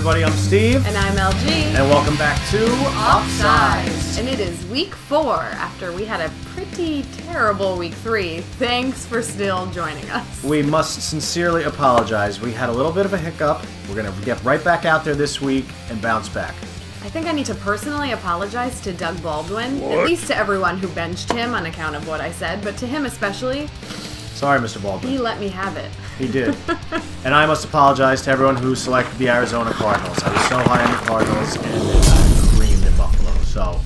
everybody. I'm Steve. And I'm LG. And welcome back to OFFSIDES. And it is week 4 after we had a pretty terrible week 3. Thanks for still joining us. We must sincerely apologize. We had a little bit of a hiccup. We're going to get right back out there this week and bounce back. I think I need to personally apologize to Doug Baldwin, at least to everyone who benched him on account of what I said, but to him especially. Sorry, Mr. Baldwin. He let me have it. He did. And I must apologize to everyone who selected the Arizona Cardinals. I was so high on the Cardinals and then creamed in Buffalo. So,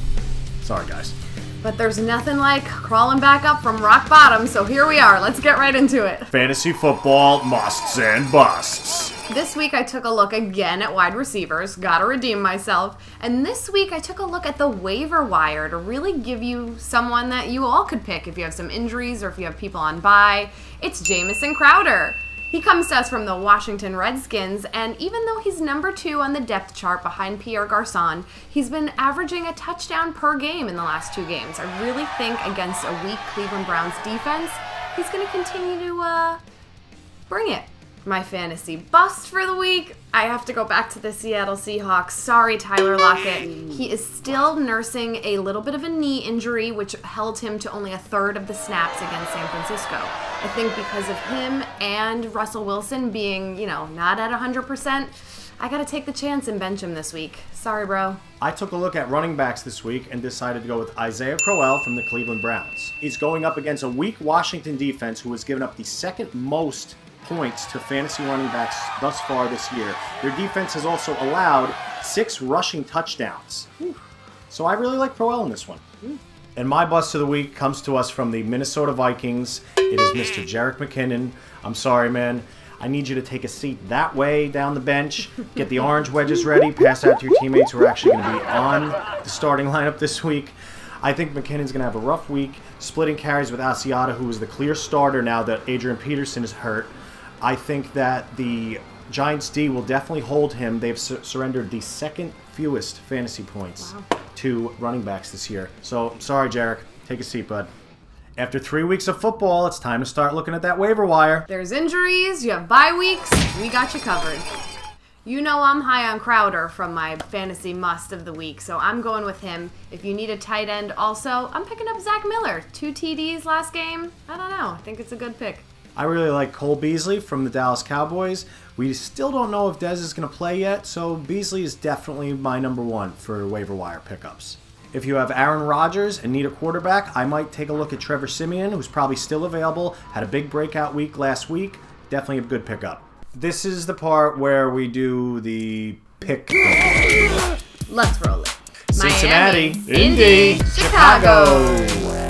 sorry, guys. But there's nothing like crawling back up from rock bottom, so here we are. Let's get right into it. Fantasy football musts and busts. This week I took a look again at wide receivers, gotta redeem myself, and this week I took a look at the waiver wire to really give you someone that you all could pick if you have some injuries or if you have people on bye. It's Jamison Crowder. He comes to us from the Washington Redskins, and even though he's number 2 on the depth chart behind Pierre Garçon, he's been averaging a touchdown per game in the last 2 games. I really think against a weak Cleveland Browns defense, he's going to continue to bring it. My fantasy bust for the week, I have to go back to the Seattle Seahawks. Sorry, Tyler Lockett. He is still nursing a little bit of a knee injury, which held him to only a third of the snaps against San Francisco. I think because of him and Russell Wilson being, not at 100%, I got to take the chance and bench him this week. Sorry, bro. I took a look at running backs this week and decided to go with Isaiah Crowell from the Cleveland Browns. He's going up against a weak Washington defense who has given up the second most points to fantasy running backs thus far this year. Their defense has also allowed 6 rushing touchdowns. So I really like Crowell in this one. And my bust of the week comes to us from the Minnesota Vikings. It is Mr. Jerick McKinnon. I'm sorry, man. I need you to take a seat that way down the bench, get the orange wedges ready, pass out to your teammates who are actually going to be on the starting lineup this week. I think McKinnon's going to have a rough week, splitting carries with Asiata, who is the clear starter now that Adrian Peterson is hurt. I think that the Giants D will definitely hold him. They've surrendered the second fewest fantasy points to running backs this year. So, sorry, Jerick. Take a seat, bud. After 3 weeks of football, it's time to start looking at that waiver wire. There's injuries, you have bye weeks, we got you covered. You know I'm high on Crowder from my fantasy must of the week, so I'm going with him. If you need a tight end also, I'm picking up Zach Miller. 2 TDs last game. I don't know. I think it's a good pick. I really like Cole Beasley from the Dallas Cowboys. We still don't know if Dez is going to play yet, so Beasley is definitely my number 1 for waiver wire pickups. If you have Aaron Rodgers and need a quarterback, I might take a look at Trevor Siemian, who's probably still available. Had a big breakout week last week. Definitely a good pickup. This is the part where we do the pick. Let's roll it. Cincinnati, Miami, Indy, Chicago,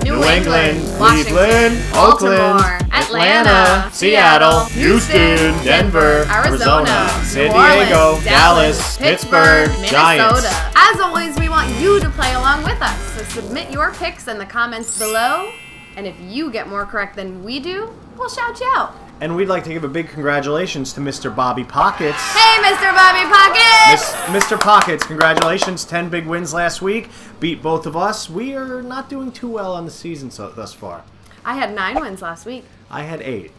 New England, Washington, Baltimore, Atlanta, Seattle, Houston, Denver, Arizona, San New Orleans, Diego, Dallas, Pittsburgh, Giants. Minnesota. As always, we want you to play along with us, so submit your picks in the comments below, and if you get more correct than we do, we'll shout you out. And we'd like to give a big congratulations to Mr. Bobby Pockets. Hey, Mr. Bobby Pockets! Mr. Pockets, congratulations. 10 big wins last week. Beat both of us. We are not doing too well on the season thus far. I had 9 wins last week. I had 8.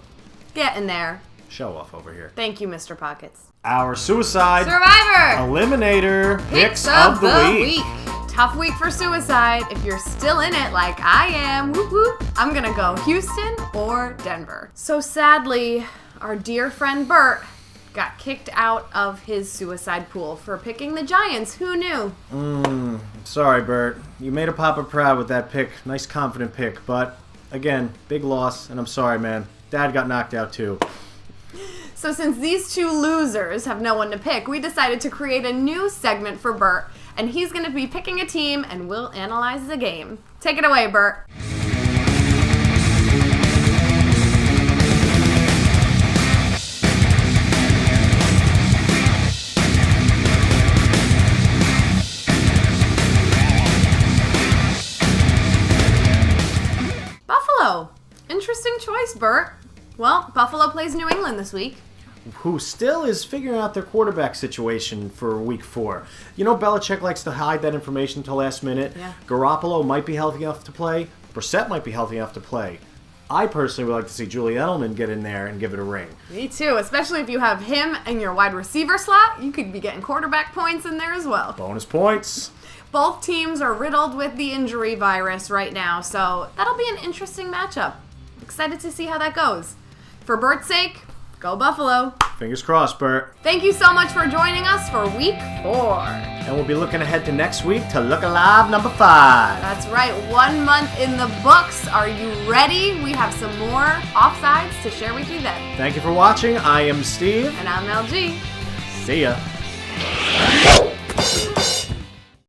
Getting there. Show off over here. Thank you, Mr. Pockets. Our Suicide Survivor Eliminator Picks of the week. Tough week for Suicide. If you're still in it like I am, whoop whoop, I'm gonna go Houston or Denver. So sadly, our dear friend Bert got kicked out of his Suicide pool for picking the Giants. Who knew? Sorry, Bert. You made a papa proud with that pick. Nice confident pick, but again, big loss, and I'm sorry, man. Dad got knocked out too. So since these 2 losers have no one to pick, we decided to create a new segment for Bert, and he's going to be picking a team, and we'll analyze the game. Take it away, Bert. Buffalo. Interesting choice, Bert. Well, Buffalo plays New England this week. Who still is figuring out their quarterback situation for week 4. You know, Belichick likes to hide that information until last minute. Yeah. Garoppolo might be healthy enough to play. Brissett might be healthy enough to play. I personally would like to see Julian Edelman get in there and give it a ring. Me too, especially if you have him in your wide receiver slot. You could be getting quarterback points in there as well. Bonus points. Both teams are riddled with the injury virus right now, so that'll be an interesting matchup. Excited to see how that goes. For Bert's sake, go Buffalo. Fingers crossed, Bert. Thank you so much for joining us for Week 4. And we'll be looking ahead to next week to Look Alive number 5. That's right, 1 month in the books. Are you ready? We have some more offsides to share with you then. Thank you for watching. I am Steve. And I'm LG. See ya.